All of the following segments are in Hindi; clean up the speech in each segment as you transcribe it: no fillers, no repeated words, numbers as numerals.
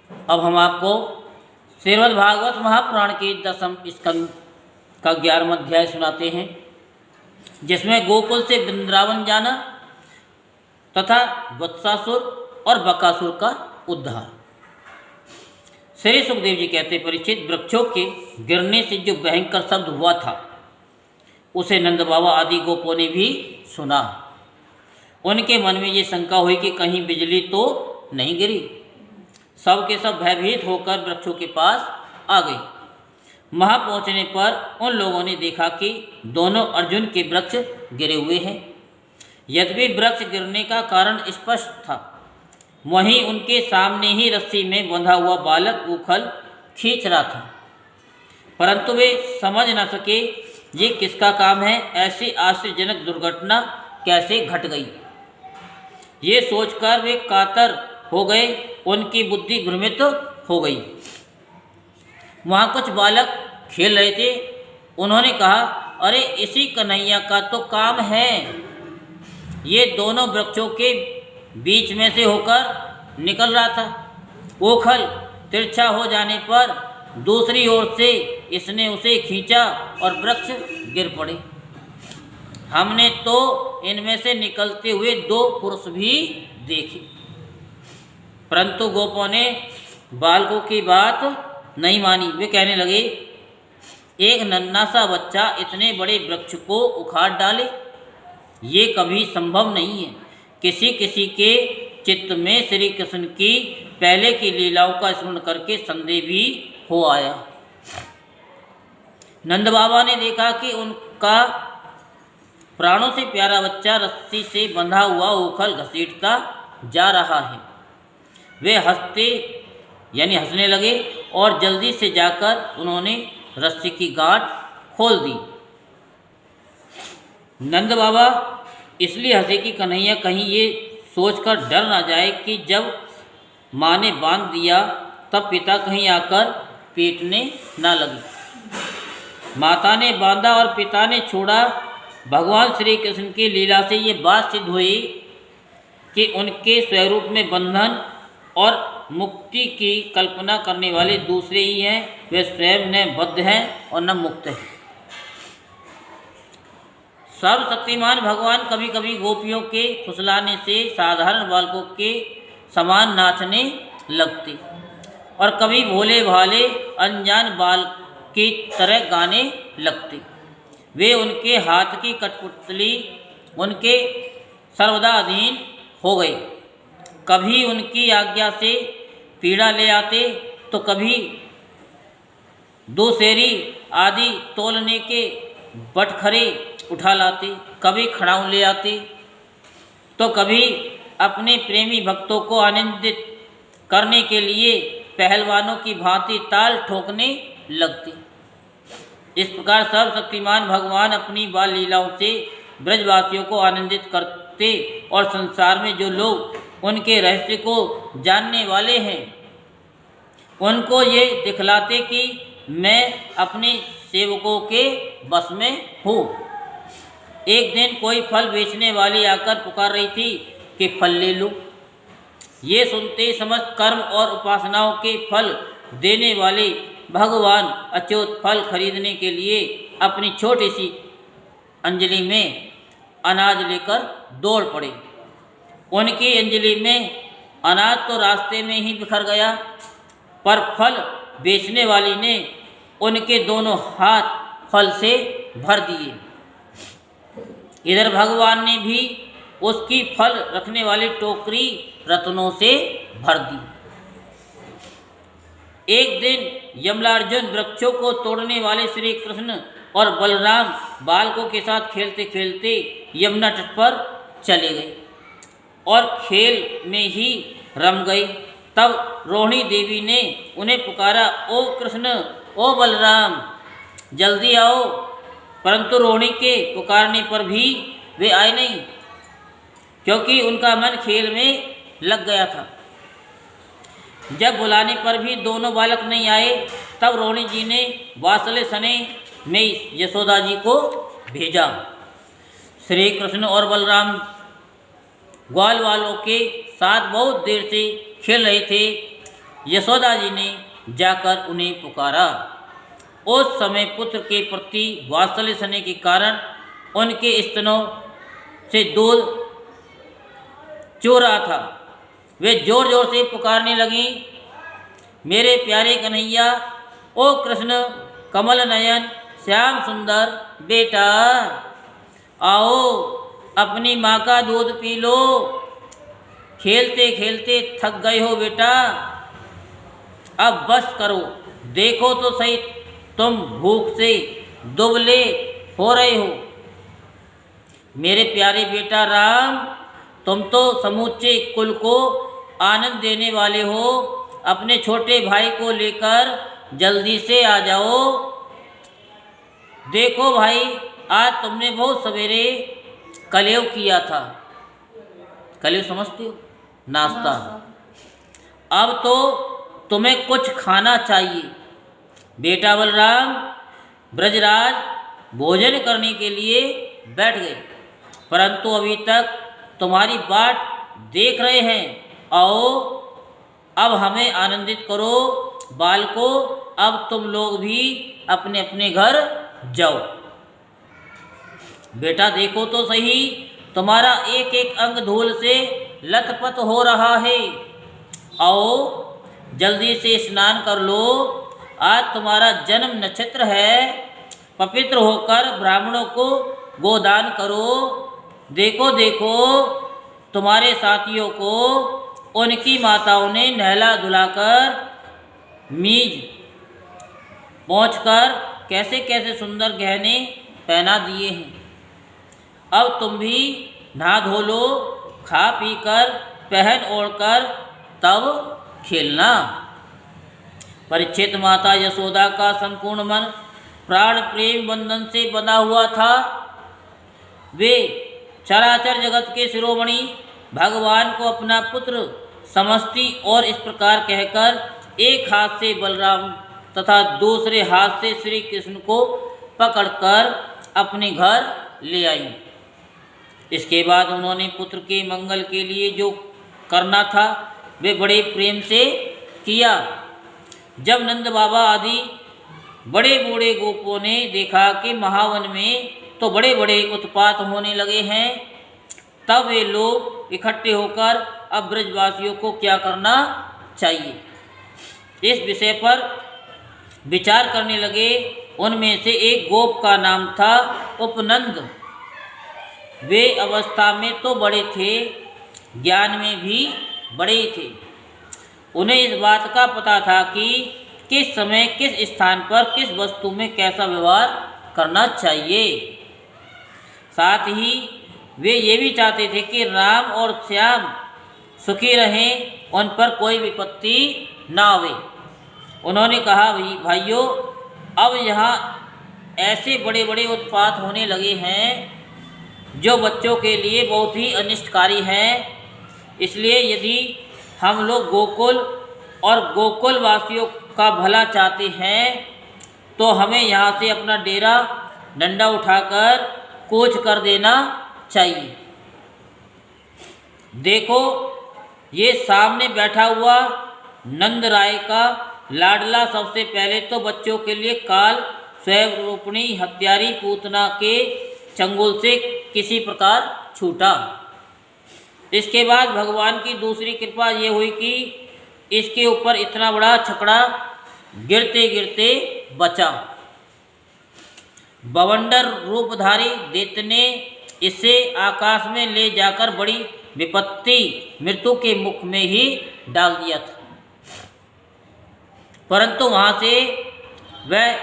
अब हम आपको श्रीमद् भागवत महापुराण के 10वें स्कंद का 11वां अध्याय सुनाते हैं, जिसमें गोकुल से वृंदावन जाना तथा वत्सासुर और बकासुर का उद्धार। श्री सुखदेव जी कहते, परीक्षित, वृक्षों के गिरने से जो भयंकर शब्द हुआ था उसे नंद बाबा आदि गोपों ने भी सुना। उनके मन में ये शंका हुई कि कहीं बिजली तो नहीं गिरी। सब के सब भयभीत होकर वृक्षों के पास आ गए। वहाँ पहुँचने पर उन लोगों ने देखा कि दोनों अर्जुन के वृक्ष गिरे हुए हैं। यद्यपि वृक्ष गिरने का कारण स्पष्ट था, वहीं उनके सामने ही रस्सी में बंधा हुआ बालक उखल खींच रहा था, परंतु वे समझ न सके ये किसका काम है। ऐसी आश्चर्यजनक दुर्घटना कैसे घट गई, ये सोचकर वे कातर हो गए। उनकी बुद्धि भ्रमित हो गई। वहाँ कुछ बालक खेल रहे थे। उन्होंने कहा, अरे इसी कन्हैया का तो काम है। ये दोनों वृक्षों के बीच में से होकर निकल रहा था। ओखल तिरछा हो जाने पर दूसरी ओर से इसने उसे खींचा और वृक्ष गिर पड़े। हमने तो इनमें से निकलते हुए 2 पुरुष भी देखे, परंतु गोपों ने बालकों की बात नहीं मानी। वे कहने लगे, एक नन्हा सा बच्चा इतने बड़े वृक्ष को उखाड़ डाले, ये कभी संभव नहीं है। किसी किसी के चित्त में श्री कृष्ण की पहले की लीलाओं का स्मरण करके संदेह भी हो आया। नंद बाबा ने देखा कि उनका प्राणों से प्यारा बच्चा रस्सी से बंधा हुआ उखल घसीटता जा रहा है। वे हंसने लगे और जल्दी से जाकर उन्होंने रस्सी की गांठ खोल दी। नंद बाबा इसलिए हंसे कि कन्हैया कहीं ये सोचकर डर ना जाए कि जब माँ ने बांध दिया तब पिता कहीं आकर पीटने ना लगे। माता ने बांधा और पिता ने छोड़ा। भगवान श्री कृष्ण की लीला से ये बात सिद्ध हुई कि उनके स्वरूप में बंधन और मुक्ति की कल्पना करने वाले दूसरे ही हैं। वे स्वयं न बद्ध हैं और न मुक्त हैं। सर्वशक्तिमान भगवान कभी कभी गोपियों के फुसलाने से साधारण बालकों के समान नाचने लगते और कभी भोले भाले अनजान बाल की तरह गाने लगते। वे उनके हाथ की कठपुतली उनके सर्वदा अधीन हो गए। कभी उनकी आज्ञा से पीड़ा ले आते तो कभी दूसेरी आदि तोलने के बटखरे उठा लाते, कभी खड़ाऊं ले आते तो कभी अपने प्रेमी भक्तों को आनंदित करने के लिए पहलवानों की भांति ताल ठोकने लगते। इस प्रकार सर्वशक्तिमान भगवान अपनी बाल लीलाओं से ब्रजवासियों को आनंदित करते और संसार में जो लोग उनके रहस्य को जानने वाले हैं उनको ये दिखलाते कि मैं अपने सेवकों के बस में हूँ। एक दिन कोई फल बेचने वाली आकर पुकार रही थी कि फल ले लो। ये सुनते समस्त कर्म और उपासनाओं के फल देने वाले भगवान अच्युत फल खरीदने के लिए अपनी छोटी सी अंजलि में अनाज लेकर दौड़ पड़े। उनकी अंजलि में अनाज तो रास्ते में ही बिखर गया, पर फल बेचने वाली ने उनके दोनों हाथ फल से भर दिए। इधर भगवान ने भी उसकी फल रखने वाली टोकरी रत्नों से भर दी। एक दिन यमलार्जुन वृक्षों को तोड़ने वाले श्री कृष्ण और बलराम बालकों के साथ खेलते खेलते यमुना तट पर चले गए और खेल में ही रम गए। तब रोहिणी देवी ने उन्हें पुकारा, ओ कृष्ण, ओ बलराम, जल्दी आओ। परंतु रोहिणी के पुकारने पर भी वे आए नहीं, क्योंकि उनका मन खेल में लग गया था। जब बुलाने पर भी दोनों बालक नहीं आए, तब रोहिणी जी ने वात्सल्य सने में यशोदा जी को भेजा। श्री कृष्ण और बलराम ग्वाल वालों के साथ बहुत देर से खेल रहे थे। यशोदा जी ने जाकर उन्हें पुकारा। उस समय पुत्र के प्रति वात्सल्य स्नेह के कारण उनके स्तनों से दूध चू रहा था। वे जोर जोर से पुकारने लगी, मेरे प्यारे कन्हैया, ओ कृष्ण कमल नयन श्याम सुंदर बेटा, आओ अपनी माँ का दूध पी लो। खेलते खेलते थक गए हो बेटा, अब बस करो। देखो तो सही, तुम भूख से दुबले हो रहे हो। मेरे प्यारे बेटा राम, तुम तो समूचे कुल को आनंद देने वाले हो। अपने छोटे भाई को लेकर जल्दी से आ जाओ। देखो भाई, आज तुमने बहुत सवेरे कलेव किया था। कलेव समझते हो? नाश्ता। अब तो तुम्हें कुछ खाना चाहिए। बेटा बलराम, ब्रजराज भोजन करने के लिए बैठ गए, परंतु अभी तक तुम्हारी बाट देख रहे हैं। आओ अब हमें आनंदित करो। बालको, अब तुम लोग भी अपने अपने घर जाओ। बेटा देखो तो सही, तुम्हारा एक एक अंग धूल से लथपथ हो रहा है। आओ जल्दी से स्नान कर लो। आज तुम्हारा जन्म नक्षत्र है। पवित्र होकर ब्राह्मणों को गोदान करो। देखो देखो, तुम्हारे साथियों को उनकी माताओं ने नहला धुलाकर मीज पहुँचकर कैसे कैसे सुंदर गहने पहना दिए हैं। अब तुम भी नहा धो लो, खा पी कर पहन ओढ़कर तब खेलना। परीक्षित माता यशोदा का संपूर्ण मन प्राण प्रेम बंधन से बंधा हुआ था। वे चराचर जगत के शिरोमणि भगवान को अपना पुत्र समझती और इस प्रकार कहकर एक हाथ से बलराम तथा दूसरे हाथ से श्री कृष्ण को पकड़कर अपने घर ले आई। इसके बाद उन्होंने पुत्र के मंगल के लिए जो करना था वे बड़े प्रेम से किया। जब नंद बाबा आदि बड़े बूढ़े गोपों ने देखा कि महावन में तो बड़े बड़े उत्पात होने लगे हैं, तब वे लोग इकट्ठे होकर अब ब्रजवासियों को क्या करना चाहिए, इस विषय पर विचार करने लगे। उनमें से एक गोप का नाम था उपनंद। वे अवस्था में तो बड़े थे, ज्ञान में भी बड़े थे। उन्हें इस बात का पता था कि किस समय किस स्थान पर किस वस्तु में कैसा व्यवहार करना चाहिए। साथ ही वे ये भी चाहते थे कि राम और श्याम सुखी रहें, उन पर कोई विपत्ति ना आवे। उन्होंने कहा, भाइयों, अब यहाँ ऐसे बड़े बड़े उत्पात होने लगे हैं जो बच्चों के लिए बहुत ही अनिष्टकारी हैं। इसलिए यदि हम लोग गोकुल और गोकुल वासियों का भला चाहते हैं तो हमें यहाँ से अपना डेरा डंडा उठाकर कूच कर देना चाहिए। देखो, ये सामने बैठा हुआ नंद राय का लाडला सबसे पहले तो बच्चों के लिए काल स्वयं रूपणी हत्यारी पूतना के चंगुल से किसी प्रकार छूटा। इसके बाद भगवान की दूसरी कृपा ये हुई कि इसके ऊपर इतना बड़ा छकड़ा गिरते गिरते बचा। बवंडर रूपधारी दैत्य ने इसे आकाश में ले जाकर बड़ी विपत्ति मृत्यु के मुख में ही डाल दिया था, परंतु वहाँ से वह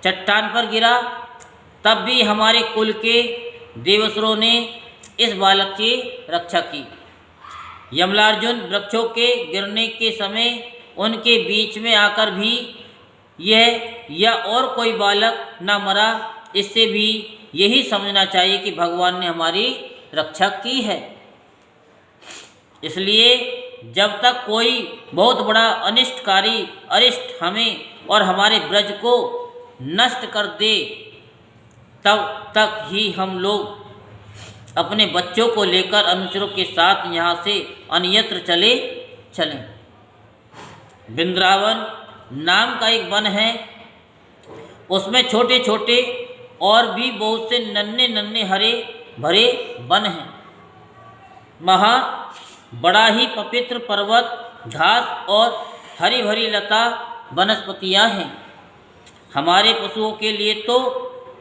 चट्टान पर गिरा। तब भी हमारे कुल के देवसुरों ने इस बालक की रक्षा की। यमलार्जुन वृक्षों के गिरने के समय उनके बीच में आकर भी यह या और कोई बालक न मरा। इससे भी यही समझना चाहिए कि भगवान ने हमारी रक्षा की है। इसलिए जब तक कोई बहुत बड़ा अनिष्टकारी अरिष्ट हमें और हमारे ब्रज को नष्ट कर दे, तब तक ही हम लोग अपने बच्चों को लेकर अनुचरों के साथ यहाँ से अन्यत्र चलें। वृंदावन नाम का एक वन है, उसमें छोटे छोटे और भी बहुत से नन्हे नन्हे हरे भरे वन हैं। वहाँ बड़ा ही पवित्र पर्वत, घास और हरी भरी लता वनस्पतियाँ हैं। हमारे पशुओं के लिए तो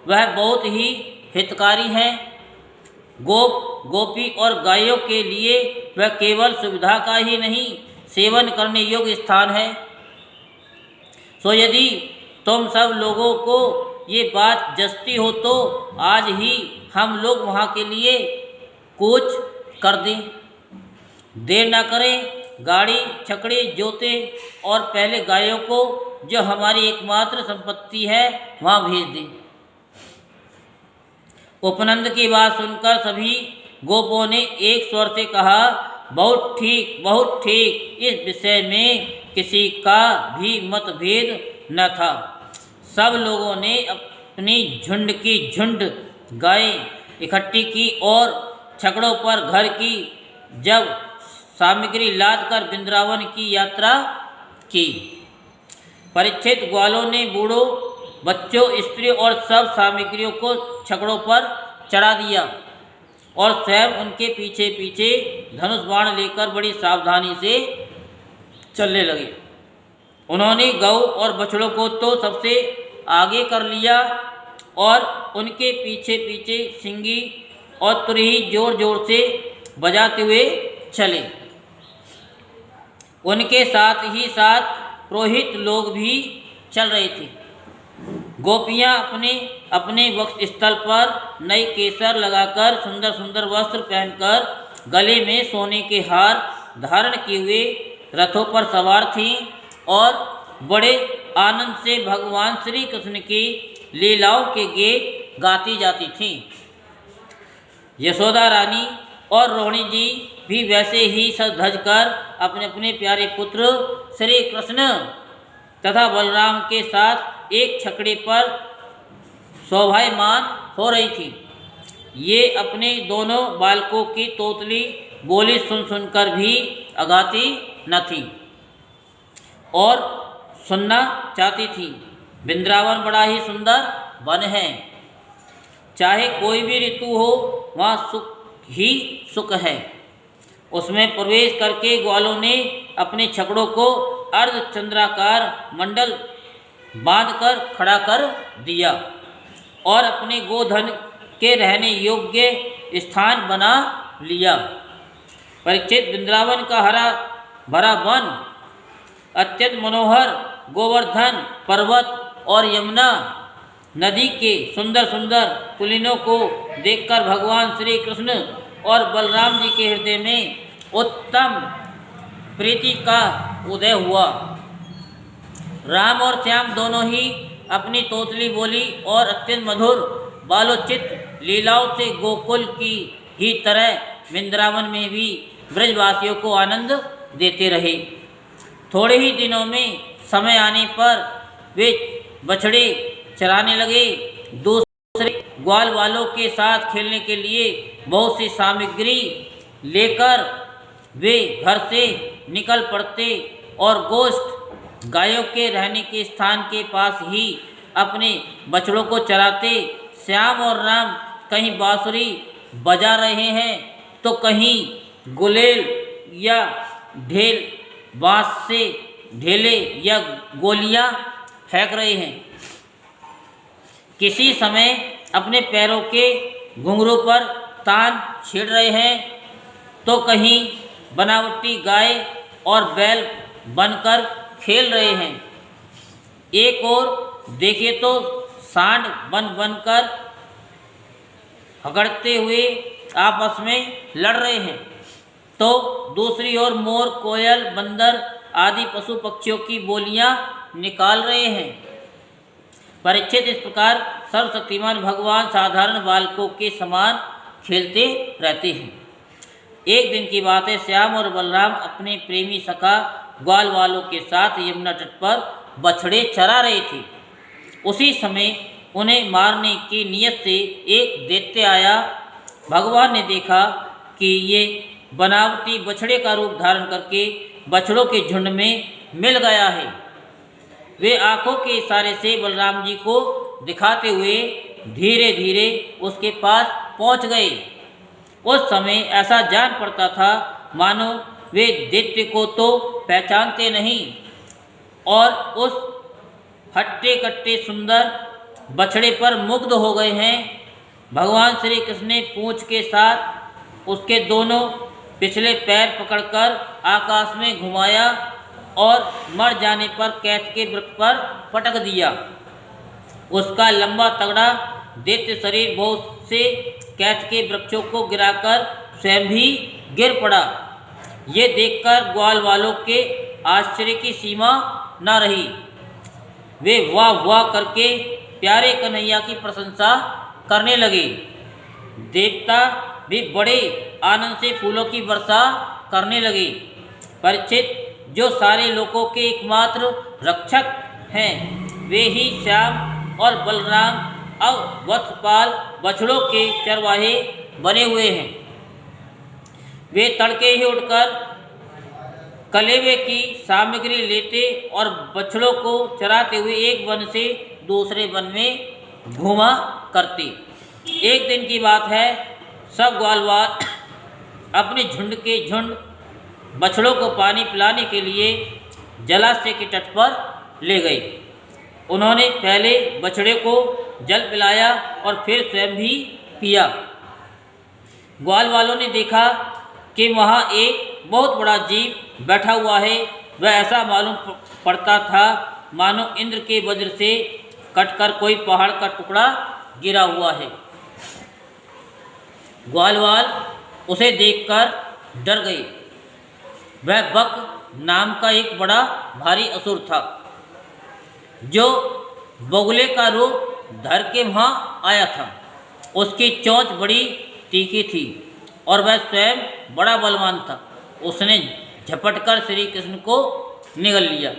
वह बहुत ही हितकारी हैं। गोप गोपी और गायों के लिए वह केवल सुविधा का ही नहीं, सेवन करने योग्य स्थान है। सो यदि तुम सब लोगों को ये बात जचती हो तो आज ही हम लोग वहाँ के लिए कूच कर दें। देर ना करें, गाड़ी छकड़े जोते और पहले गायों को, जो हमारी एकमात्र संपत्ति है, वहाँ भेज दें। उपनंद की बात सुनकर सभी गोपों ने एक स्वर से कहा, बहुत ठीक, बहुत ठीक। इस विषय में किसी का भी मतभेद न था। सब लोगों ने अपनी झुंड की झुंड गायें इकट्ठी की और छकड़ों पर घर की जब सामग्री लाद कर वृंदावन की यात्रा की। परीक्षित ग्वालों ने बूढ़ों, बच्चों, स्त्रियों और सब सामग्रियों को छकड़ों पर चढ़ा दिया और स्वयं उनके पीछे पीछे धनुष बाण लेकर बड़ी सावधानी से चलने लगे। उन्होंने गौ और बछड़ों को तो सबसे आगे कर लिया और उनके पीछे पीछे सिंगी और तुरही जोर जोर से बजाते हुए चले। उनके साथ ही साथ पुरोहित लोग भी चल रहे थे। गोपियाँ अपने अपने वक्ष स्थल पर नई केसर लगाकर, सुंदर सुंदर वस्त्र पहनकर, गले में सोने के हार धारण किए हुए रथों पर सवार थीं और बड़े आनंद से भगवान श्री कृष्ण की लीलाओं के गीत गाती जाती थीं। यशोदा रानी और रोहिणी जी भी वैसे ही सज धज कर अपने अपने प्यारे पुत्र श्री कृष्ण तथा बलराम के साथ एक छकड़े पर शोभायमान हो रही थी। ये अपने दोनों बालकों की तोतली बोली सुन सुनकर भी अगाती न थी और सुनना चाहती थी। वृंदावन बड़ा ही सुंदर वन है। चाहे कोई भी ऋतु हो, वहाँ सुख ही सुख है। उसमें प्रवेश करके ग्वालों ने अपने छकड़ों को अर्धचंद्राकार मंडल बांधकर खड़ा कर दिया और अपने गोधन के रहने योग्य स्थान बना लिया। परीक्षित वृंदावन का हरा भरा वन, अत्यंत मनोहर गोवर्धन पर्वत और यमुना नदी के सुंदर सुंदर पुलिनों को देखकर भगवान श्री कृष्ण और बलराम जी के हृदय में उत्तम प्रीति का उदय हुआ। राम और श्याम दोनों ही अपनी तोतली बोली और अत्यंत मधुर बालोचित लीलाओं से गोकुल की ही तरह वृंदावन में भी ब्रजवासियों को आनंद देते रहे। थोड़े ही दिनों में समय आने पर वे बछड़े चराने लगे। दूसरे ग्वाल वालों के साथ खेलने के लिए बहुत सी सामग्री लेकर वे घर से निकल पड़ते और गोष्ठ गायों के रहने के स्थान के पास ही अपने बछड़ों को चराते। श्याम और राम कहीं बांसुरी बजा रहे हैं तो कहीं गुलेल या ढेल बांस से ढेले या गोलियां फेंक रहे हैं। किसी समय अपने पैरों के घुंघरू पर तान छेड़ रहे हैं तो कहीं बनावटी गाय और बैल बनकर खेल रहे हैं। एक और देखे तो सांड बनकर हगड़ते हुए आपस में लड़ रहे हैं, तो दूसरी ओर मोर, कोयल, बंदर आदि पशु पक्षियों की बोलियां निकाल रहे हैं। परीक्षित इस प्रकार सर्वशक्तिमान भगवान साधारण बालकों के समान खेलते रहते हैं। एक दिन की बात है, श्याम और बलराम अपने प्रेमी सखा ग्वाल वालों के साथ यमुना तट पर बछड़े चरा रहे थे। उसी समय उन्हें मारने की नियत से एक दैत्य आया। भगवान ने देखा कि ये बनावटी बछड़े का रूप धारण करके बछड़ों के झुंड में मिल गया है। वे आंखों के इशारे से बलराम जी को दिखाते हुए धीरे धीरे उसके पास पहुंच गए। उस समय ऐसा जान पड़ता था मानो वे दैत्य को तो पहचानते नहीं और उस हट्टे कट्टे सुंदर बछड़े पर मुग्ध हो गए हैं। भगवान श्री कृष्ण ने पूंछ के साथ उसके दोनों पिछले पैर पकड़कर आकाश में घुमाया और मर जाने पर कैथ के वृक्ष पर पटक दिया। उसका लंबा तगड़ा दैत्य शरीर बहुत से कैथ के वृक्षों को गिराकर स्वयं भी गिर पड़ा। ये देखकर ग्वाल वालों के आश्चर्य की सीमा न रही। वे वाह वाह करके प्यारे कन्हैया की प्रशंसा करने लगे। देवता भी बड़े आनंद से फूलों की वर्षा करने लगे। परीक्षित जो सारे लोगों के एकमात्र रक्षक हैं, वे ही श्याम और बलराम और वत्सपाल बछड़ों के चरवाहे बने हुए हैं। वे तड़के ही उठकर कलेवे की सामग्री लेते और बछड़ों को चराते हुए एक वन से दूसरे वन में घूमा करते। एक दिन की बात है, सब ग्वालवाल अपने झुंड के झुंड बछड़ों को पानी पिलाने के लिए जलाशय के तट पर ले गए। उन्होंने पहले बछड़े को जल पिलाया और फिर स्वयं भी पिया। ग्वाल वालों ने देखा कि वहाँ एक बहुत बड़ा जीव बैठा हुआ है। वह ऐसा मालूम पड़ता था मानो इंद्र के वज्र से कटकर कोई पहाड़ का टुकड़ा गिरा हुआ है। ग्वालवाल उसे देखकर डर गए। वह बक नाम का एक बड़ा भारी असुर था, जो बगुले का रूप धर के वहाँ आया था। उसकी चोंच बड़ी तीखी थी और वह स्वयं बड़ा बलवान था। उसने झपटकर श्री कृष्ण को निगल लिया।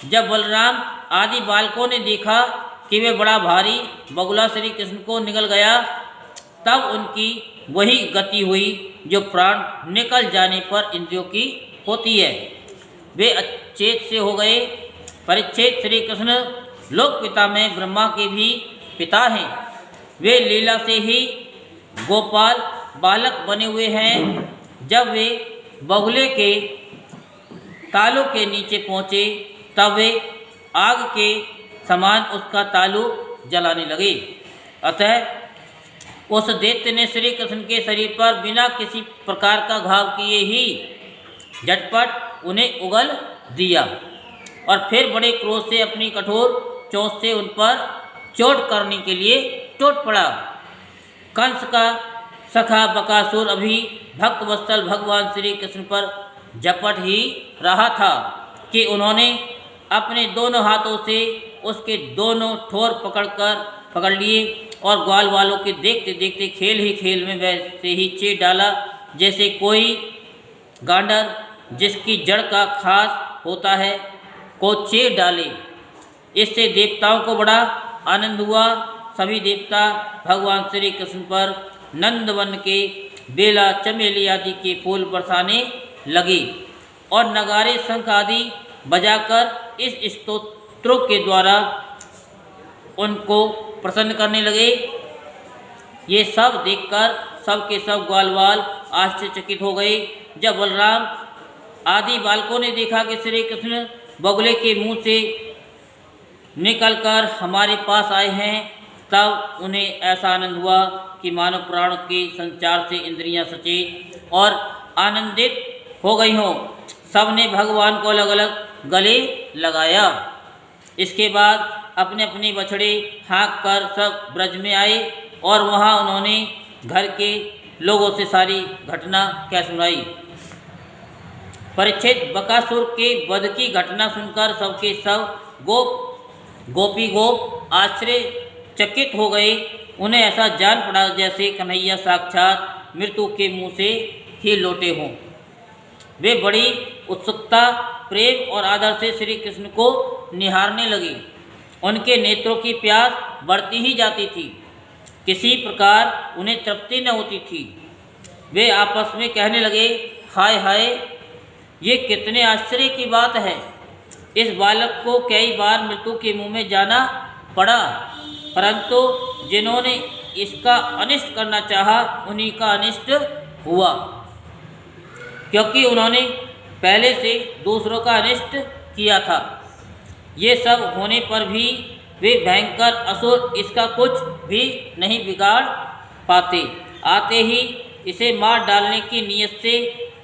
जब बलराम आदि बालकों ने देखा कि वे बड़ा भारी बगुला श्री कृष्ण को निगल गया, तब उनकी वही गति हुई जो प्राण निकल जाने पर इंद्रियों की होती है। वे अचेत से हो गए। परीक्षित, श्री कृष्ण लोक पिता में ब्रह्मा के भी पिता हैं। वे लीला से ही गोपाल बालक बने हुए हैं। जब वे बगुले के तालू के नीचे पहुँचे, तब वे आग के समान उसका तालू जलाने लगे। अतः उस दैत्य ने श्री कृष्ण के शरीर पर बिना किसी प्रकार का घाव किए ही झटपट उन्हें उगल दिया और फिर बड़े क्रोध से अपनी कठोर चोंच से उन पर चोट करने के लिए टूट पड़ा। कंस का सखा बकासुर अभी भक्त वत्सल भगवान श्री कृष्ण पर झपट ही रहा था कि उन्होंने अपने दोनों हाथों से उसके दोनों ठोर पकड़ लिए और ग्वाल वालों के देखते देखते खेल ही खेल में वैसे ही चीर डाला जैसे कोई गांडर जिसकी जड़ का खास होता है को चीर डाले। इससे देवताओं को बड़ा आनंद हुआ। सभी देवता भगवान श्री कृष्ण पर नंदवन के बेला चमेली आदि के फूल बरसाने लगे और नगारे शंख आदि बजाकर इस स्तोत्रों के द्वारा उनको प्रसन्न करने लगे। ये सब देखकर सब के सब ग्वालवाल आश्चर्यचकित हो गए। जब बलराम आदि बालकों ने देखा कि श्री कृष्ण बगुले के मुंह से निकलकर हमारे पास आए हैं, तब उन्हें ऐसा आनंद हुआ कि मानव प्राण के संचार से इंद्रियां सचेत और आनंदित हो गई हों। सब ने भगवान को अलग अलग गले लगाया। इसके बाद अपने अपने बछड़े हाँक कर सब ब्रज में आए और वहाँ उन्होंने घर के लोगों से सारी घटना कह सुनाई। परीक्षित, बकासुर के वध की घटना सुनकर सबके सब गोपी गोप आश्चर्यचकित हो गए। उन्हें ऐसा जान पड़ा जैसे कन्हैया साक्षात मृत्यु के मुंह से ही लौटे हों। वे बड़ी उत्सुकता, प्रेम और आदर से श्री कृष्ण को निहारने लगे। उनके नेत्रों की प्यास बढ़ती ही जाती थी, किसी प्रकार उन्हें तृप्ति न होती थी। वे आपस में कहने लगे, हाय हाय, ये कितने आश्चर्य की बात है इस बालक को कई बार मृत्यु के मुंह में जाना पड़ा, परंतु जिन्होंने इसका अनिष्ट करना चाहा उन्हीं का अनिष्ट हुआ, क्योंकि उन्होंने पहले से दूसरों का अनिष्ट किया था। ये सब होने पर भी वे भयंकर असुर इसका कुछ भी नहीं बिगाड़ पाते। आते ही इसे मार डालने की नीयत से,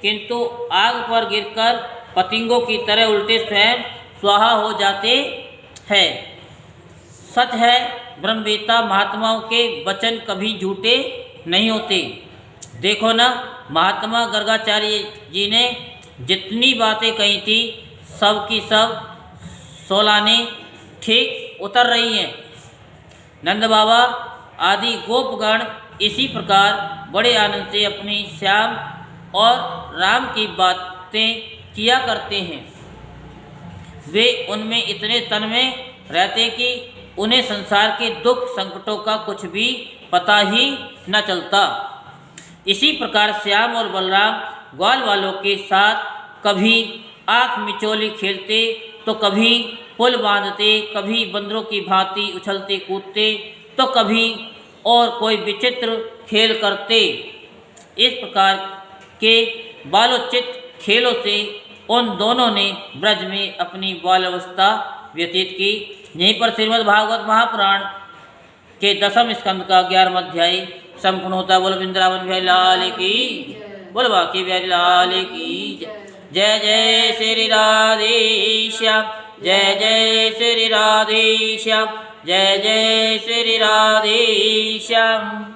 किंतु आग पर गिरकर पतंगों की तरह उल्टे स्वयं स्वाहा हो जाते हैं। सच है, ब्रह्मवेत्ता महात्माओं के वचन कभी झूठे नहीं होते। देखो ना, महात्मा गर्गाचार्य जी ने जितनी बातें कही थी सब की सब सोलाने ठीक उतर रही हैं। नंद बाबा आदि गोपगण इसी प्रकार बड़े आनंद से अपनी श्याम और राम की बातें किया करते हैं। वे उनमें इतने तन्मय रहते कि उन्हें संसार के दुख संकटों का कुछ भी पता ही न चलता। इसी प्रकार श्याम और बलराम ग्वाल वालों के साथ कभी आँख मिचौली खेलते तो कभी पुल बांधते, कभी बंदरों की भांति उछलते कूदते तो कभी और कोई विचित्र खेल करते। इस प्रकार के बालोचित खेलों से उन दोनों ने ब्रज में अपनी बाल्यावस्था व्यतीत की। यहीं पर श्रीमद् भागवत महापुराण के 10वें स्कंद का 11वां अध्याय संपूर्ण होता। बोल वृंदावन बिहारी लाल की, बोल बाकी बिहारी लाल की। जय जय श्री राधेश्याम, जय जय श्री राधेश्याम, जय जय श्री राधेश्याम।